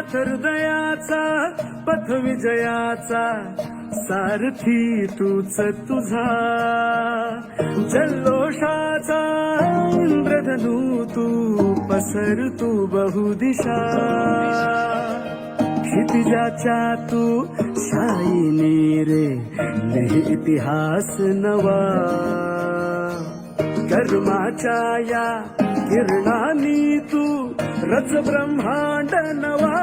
नाथ हृदयाचा पथ विजयाचा सारथी तूच तुझा जल्लोषाचा इंद्रधनू तू पसर तू बहुदिशा क्षितिजाच्या तू शाईने रे लिहि इतिहास नवा कर्माच्या या किरणानी तू रच ब्रह्मांड नवा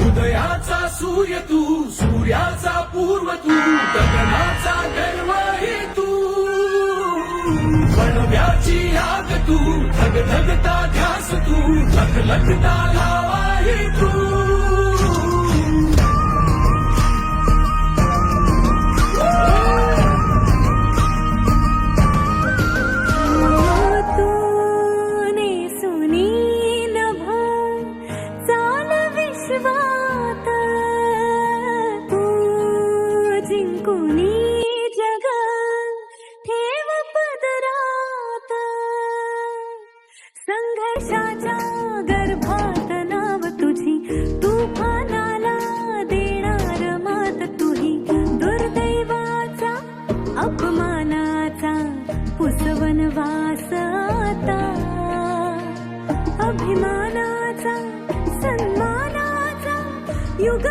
उदयाचा सूर्य तू सूर्याचा पूर्व तू गगनाचा गर्वही तू बनव्याची आग तू धगधगता ध्यास तू लखलखता लावाही तू संघर्षाच्या गर्भात नाव तुझी तुफानाला देणार मात तुही दुर्दैवाचा अपमानाचा पुसवन वास आता अभिमानाचा सन्मानाचा युग